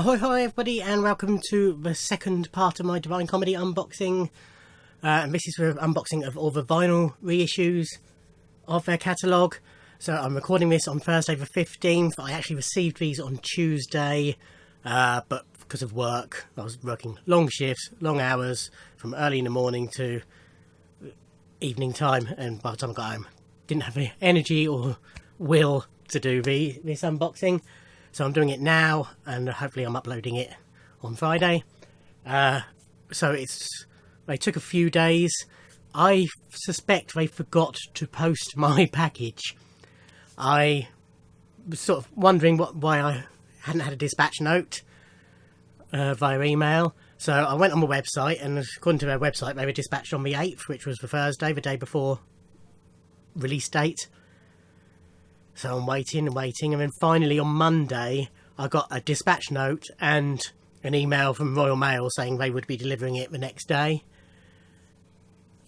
Ahoy hoy everybody, and welcome to the second part of my Divine Comedy unboxing. And this is for unboxing of all the vinyl reissues of their catalogue. So I'm recording this on Thursday the 15th. I actually received these on Tuesday, but because of work, I was working long shifts, long hours, from early in the morning to evening time, and by the time I got home, didn't have the energy or will to do this unboxing. So I'm doing it now, and hopefully I'm uploading it on Friday. So they took a few days. I suspect they forgot to post my package. I was sort of wondering why I hadn't had a dispatch note via email. So I went on the website, and according to their website, they were dispatched on the 8th, which was the Thursday, the day before release date. So I'm waiting, and then finally on Monday I got a dispatch note and an email from Royal Mail saying they would be delivering it the next day.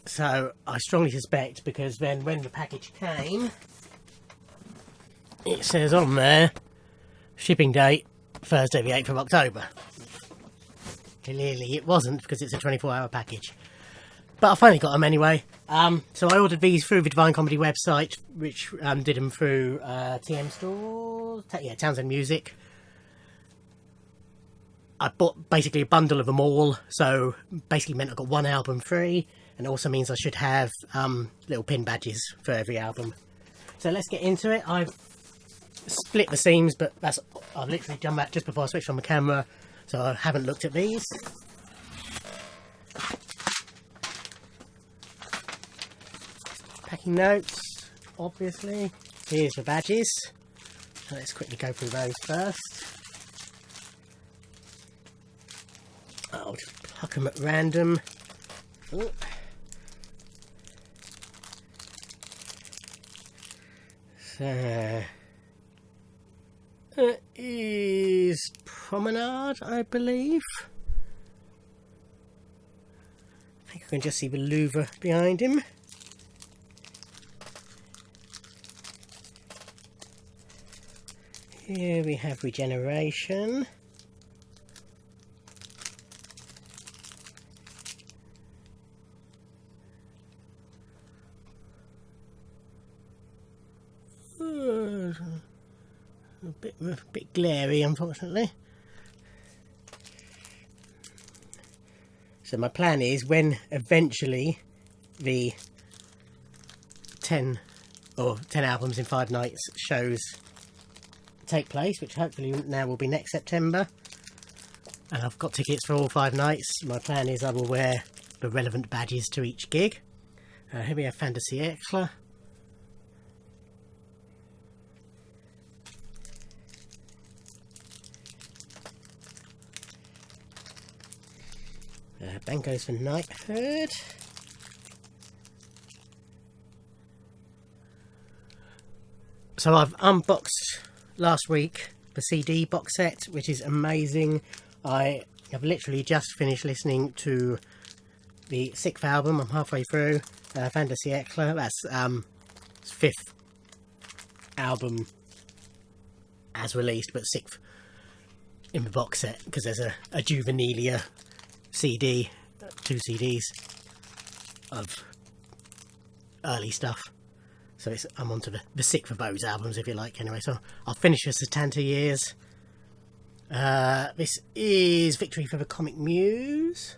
So I strongly suspect, because then when the package came, it says on there, shipping date Thursday the 8th of October. Clearly it wasn't, because it's a 24-hour package. But I finally got them anyway. So I ordered these through the Divine Comedy website, which did them through TM Stores, Townsend Music. I bought basically a bundle of them all, so basically meant I got one album free, and it also means I should have little pin badges for every album. So let's get into it. I've split the seams, but I've literally done that just before I switched on the camera, so I haven't looked at these. Packing notes, obviously. Here's the badges. So let's quickly go through those first. I'll just pluck them at random. Ooh. So that is Promenade, I believe. I think I can just see the louver behind him. Here we have Regeneration. A bit glary, unfortunately. So my plan is, when eventually the 10 albums in 5 nights shows take place, which hopefully now will be next September, and I've got tickets for all 5 nights, my plan is I will wear the relevant badges to each gig. Here we have Fin de Siècle. Bangos for Knighthood. So I've unboxed last week the CD box set, which is amazing. I have literally just finished listening to the 6th album. I'm halfway through. Fin de Siècle. That's its 5th album as released, but 6th in the box set, because there's a Juvenilia CD, 2 CDs of early stuff. So I'm on to the 6th of those albums, if you like, anyway. So I'll finish the Satanta Years. This is Victory for the Comic Muse.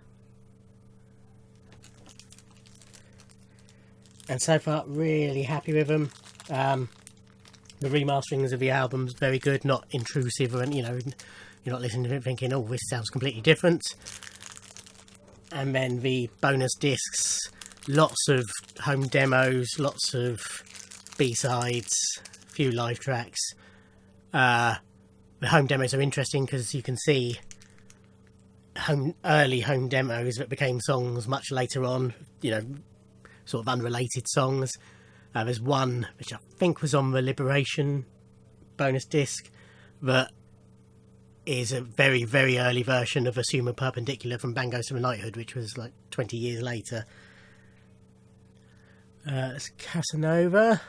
And so far, really happy with them. The remasterings of the album's very good, not intrusive, and you're not listening to it thinking, oh, this sounds completely different. And then the bonus discs, lots of home demos, lots of B-sides, a few live tracks. The home demos are interesting because you can see early home demos that became songs much later on, sort of unrelated songs. There's one which I think was on the Liberation bonus disc that is a very, very early version of Assume a Perpendicular from Bangos to Knighthood, which was like 20 years later. It's Casanova.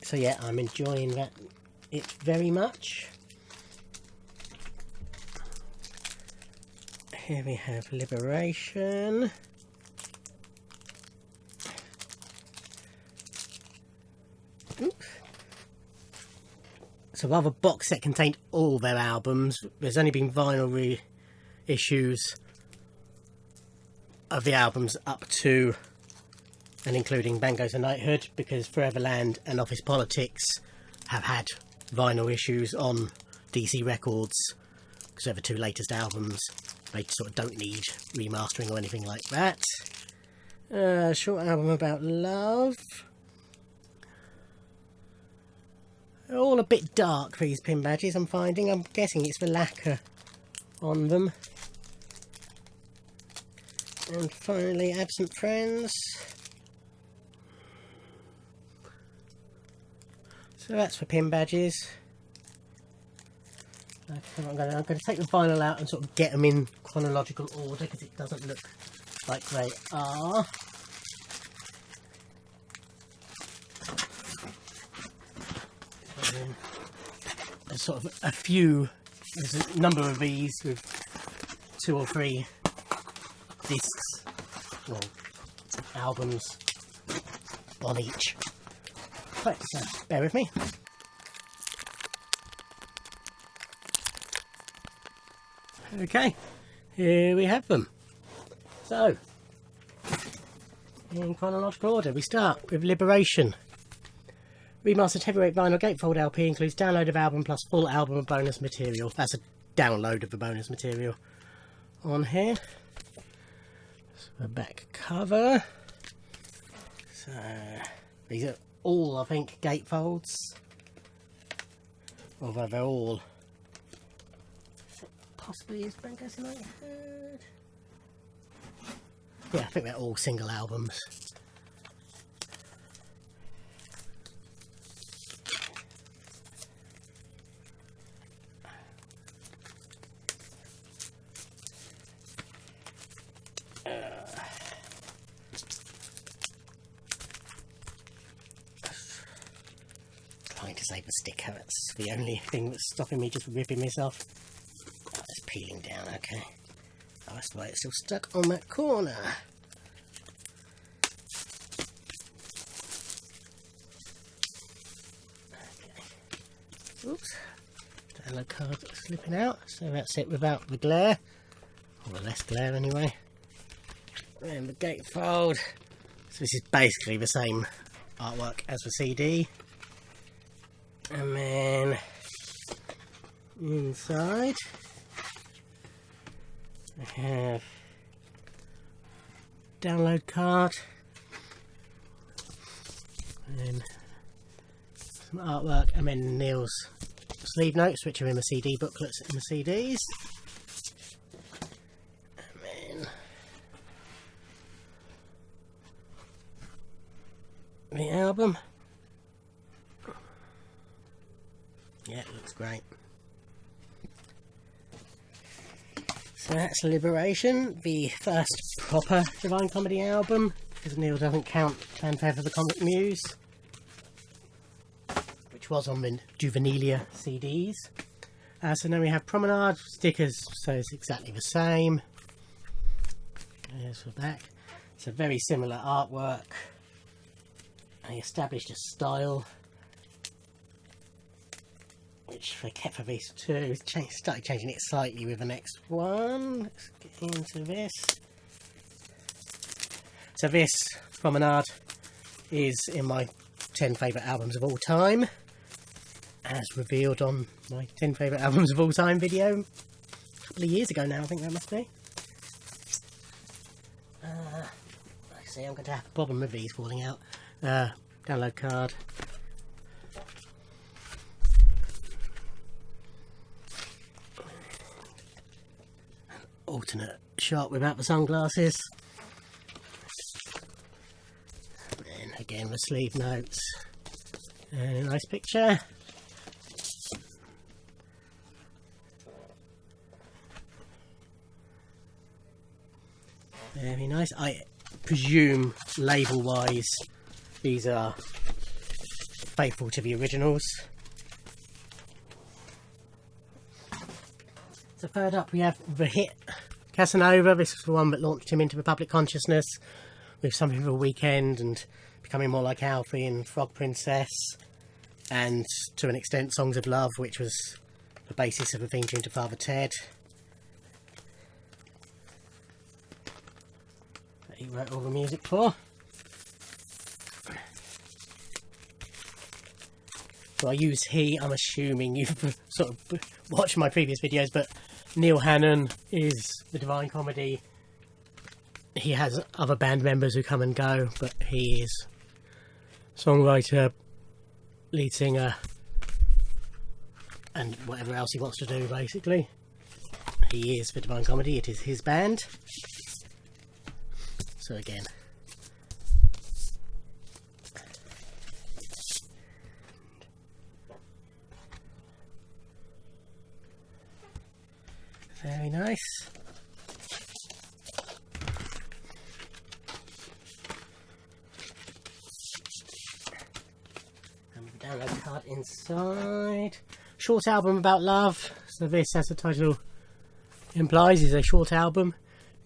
So yeah, I'm enjoying it very much. Here we have Liberation. Oops. So while the box set contained all their albums, there's only been vinyl reissues of the albums up to and including Bangos and Knighthood, because Foreverland and Office Politics have had vinyl issues on DC Records because they're the two latest albums. They sort of don't need remastering or anything like that. Short album about love. They're all a bit dark, these pin badges, I'm finding. I'm guessing it's the lacquer on them. And finally, Absent Friends. So that's for pin badges. I'm going to take the vinyl out and sort of get them in chronological order because it doesn't look like they are. There's sort of there's a number of these with 2 or 3 discs, well, albums on each. Right, so bear with me. Okay, here we have them. So, in chronological order, we start with Liberation. Remastered heavyweight vinyl gatefold LP includes download of album plus full album of bonus material. That's a download of the bonus material on here. So the back cover. So these are all, I think, gatefolds. Although they're all possibly is Bangos and Knighthood. Yeah, I think they're all single albums. Trying to save the sticker, that's the only thing that's stopping me just ripping myself. Oh, it's peeling down, okay. Oh, that's why it's still stuck on that corner. Okay. Oops. Download card slipping out, so that's it without the glare. Or the less glare anyway. And the gatefold. So this is basically the same artwork as the CD. And then inside I have download card and then some artwork, and then Neil's sleeve notes, which are in the CD booklets in the CDs. And then the album. Yeah, it looks great. So that's Liberation, the first proper Divine Comedy album, because Neil doesn't count Fanfare for the Comic Muse, which was on the Juvenilia CDs. So now we have Promenade stickers, so it's exactly the same. There's the back. It's a very similar artwork. I established a style which they kept for these two. Started changing it slightly with the next one. Let's get into this. So this Promenade is in my 10 favourite albums of all time, as revealed on my 10 favourite albums of all time video a couple of years ago now, I think that must be. I see I'm going to have a problem with these falling out. Download card. Alternate shot without the sunglasses. And again the sleeve notes. And a nice picture. Very nice. I presume label wise these are faithful to the originals. So third up we have the hit Casanova. This was the one that launched him into the public consciousness with Something for a Weekend and becoming more like Alfie and Frog Princess, and to an extent Songs of Love, which was the basis of the theme tune to Father Ted. That he wrote all the music for. So I use he, I'm assuming you've sort of watched my previous videos, but Neil Hannon is the Divine Comedy. He has other band members who come and go, but he is songwriter, lead singer, and whatever else he wants to do, basically. He is the Divine Comedy, it is his band. So again, very nice. And the download card inside. Short album about love. So this, as the title implies, is a short album.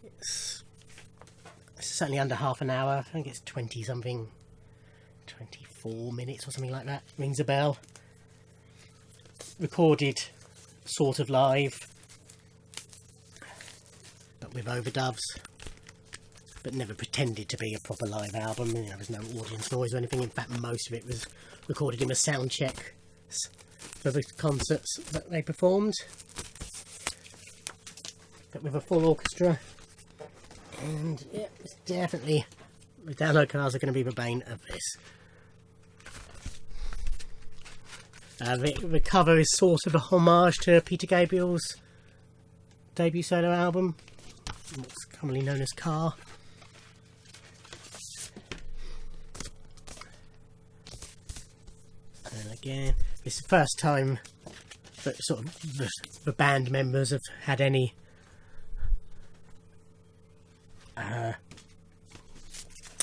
It's certainly under half an hour. I think it's 20 something, 24 minutes or something like that. Rings a bell. Recorded sort of live, but with overdubs, but never pretended to be a proper live album. You know, there's no audience noise or anything. In fact, most of it was recorded in a sound check for the concerts that they performed, but with a full orchestra. And yeah, it's definitely, the download cards are going to be the bane of this. The cover is sort of a homage to Peter Gabriel's debut solo album, what's commonly known as Car. And again, it's the first time that sort of the band members have had any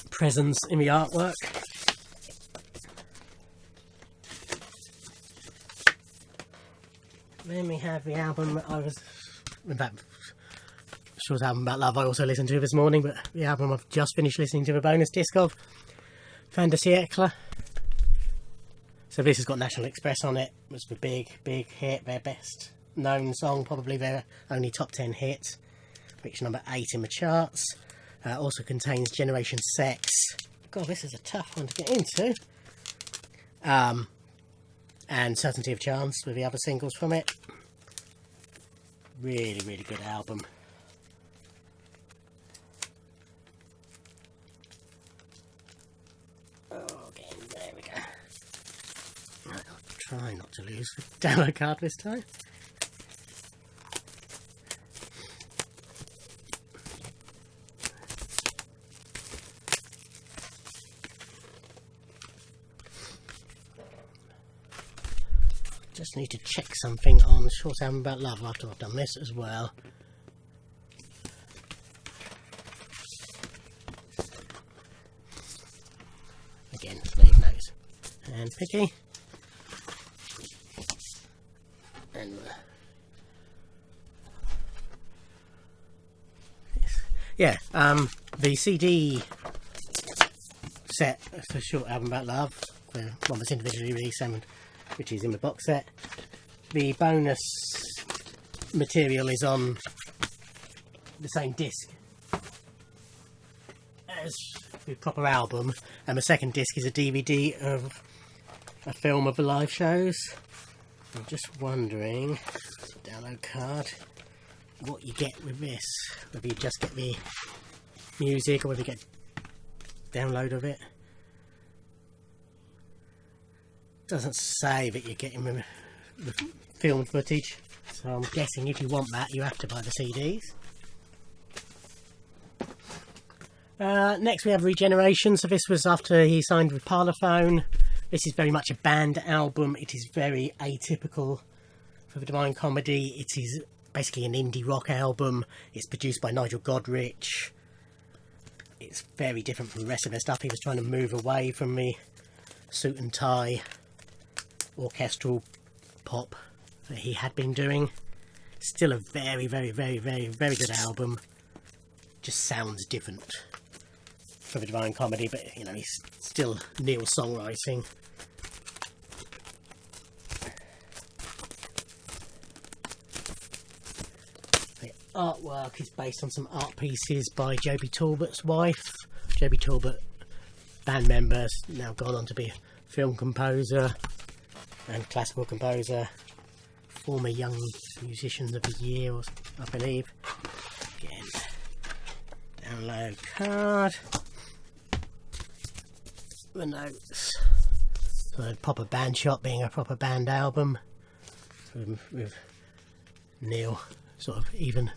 presence in the artwork. Then we have the album I was, in fact, short album about love I also listened to this morning, but the album I've just finished listening to the bonus disc of, Fin de Siècle. So this has got National Express on it. It was the big hit, their best known song, probably their only top 10 hit, reached number 8 in the charts. Also contains Generation Sex. God, this is a tough one to get into. And Certainty of Chance with the other singles from it. Really, really good album. Oh, again, there we go. Right, I'll try not to lose the download card this time. Just need to check something on Short Album About Love after I've done this as well. Again, leave notes and picky. And yeah, the CD set for Short Album About Love, the one that's individually released and which is in the box set. The bonus material is on the same disc as the proper album, and the second disc is a DVD of a film of the live shows. I'm just wondering, download card, what you get with this. Whether you just get the music or whether you get download of it. Doesn't say that you're getting the film footage, so I'm guessing if you want that you have to buy the CDs. Next we have Regeneration. So this was after he signed with Parlophone. This is very much a band album. It is very atypical for the Divine Comedy. It is basically an indie rock album. It's produced by Nigel Godrich. It's very different from the rest of their stuff. He was trying to move away from the suit and tie orchestral pop that he had been doing. Still a very good album. Just sounds different from the Divine Comedy, but you know, he's still Neil songwriting. The artwork is based on some art pieces by Joby Talbot's wife. Joby Talbot, band member, now gone on to be a film composer and classical composer. Former Young Musicians of the Year, I believe. Again, download card. The notes. So proper band shot being a proper band album. With Neil sort of even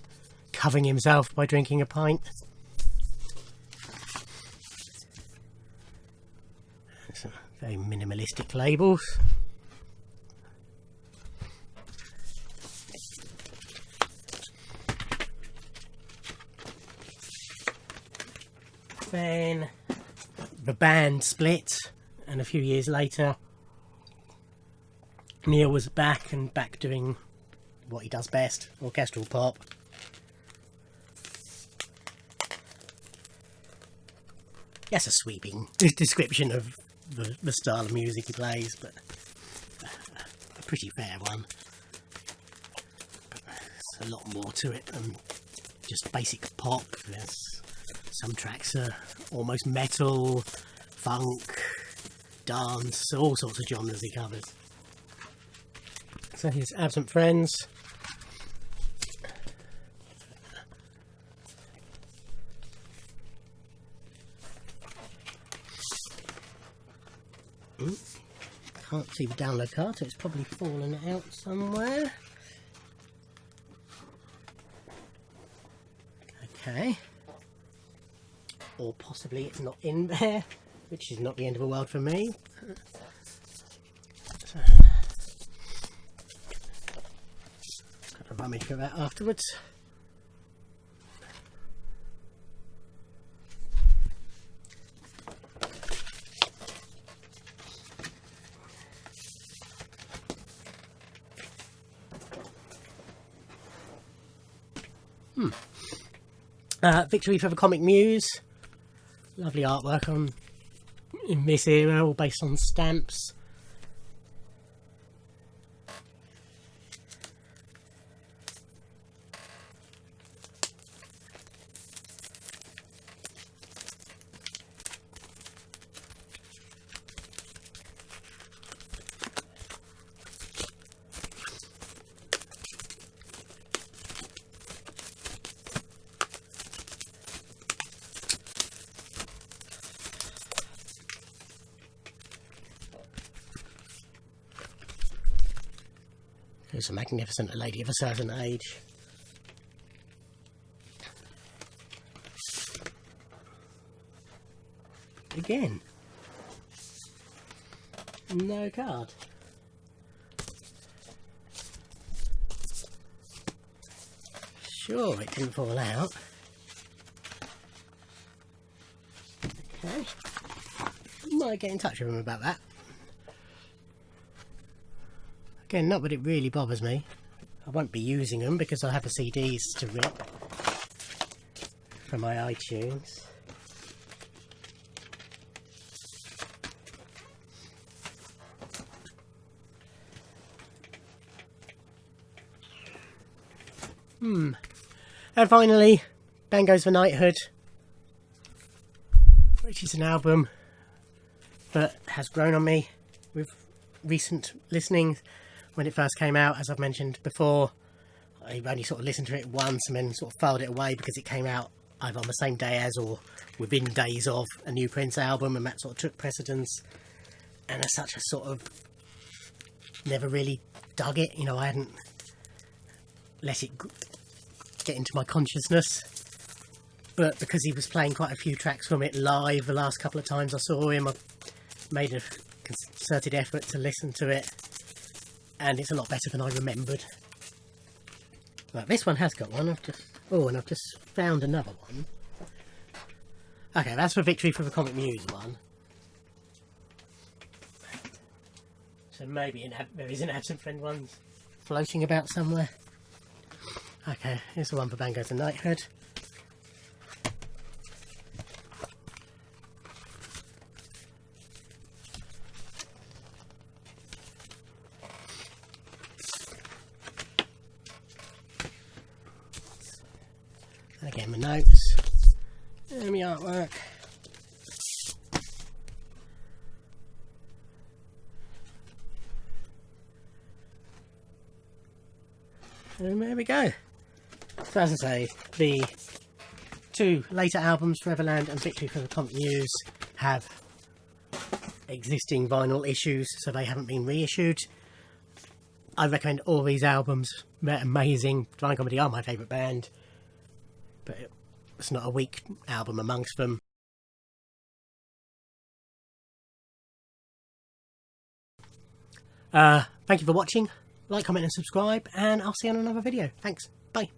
covering himself by drinking a pint. Some very minimalistic labels. Then the band split, and a few years later Neil was back doing what he does best, orchestral pop. That's a sweeping description of the style of music he plays, but a pretty fair one. But there's a lot more to it than just basic pop. There's some tracks are almost metal, funk, dance, all sorts of genres he covers. So here's Absent Friends. Can't see the download card, so it's probably fallen out somewhere. Okay. Or possibly it's not in there, which is not the end of the world for me. So, got a rummage for that afterwards. Victory for the Comic Muse. Lovely artwork in this era, all based on stamps. There's a magnificent lady of a certain age. Again, no card. Sure, it didn't fall out. Okay, might get in touch with him about that. Again, not that it really bothers me. I won't be using them because I have the CDs to rip from my iTunes. And finally, Bang Goes for Knighthood, which is an album that has grown on me with recent listenings. When it first came out, as I've mentioned before, I only sort of listened to it once and then sort of filed it away because it came out either on the same day as or within days of a new Prince album, and that sort of took precedence. And as such, I sort of never really dug it. You know, I hadn't let it get into my consciousness. But because he was playing quite a few tracks from it live the last couple of times I saw him, I made a concerted effort to listen to it. And it's a lot better than I remembered. Right, this one has got one. I've just found another one. Okay, that's for Victory for the Comic Muse one. So maybe there is an absent friend one floating about somewhere. Okay, here's the one for Bangos and Knighthood. And again, my notes and my artwork. And there we go. So as I say, the two later albums, Foreverland and Victory for the Comet Muse, have existing vinyl issues, so they haven't been reissued. I recommend all these albums. They're amazing. Divine Comedy are my favourite band, but it's not a weak album amongst them. Thank you for watching. Like, comment and subscribe, and I'll see you on another video. Thanks. Bye.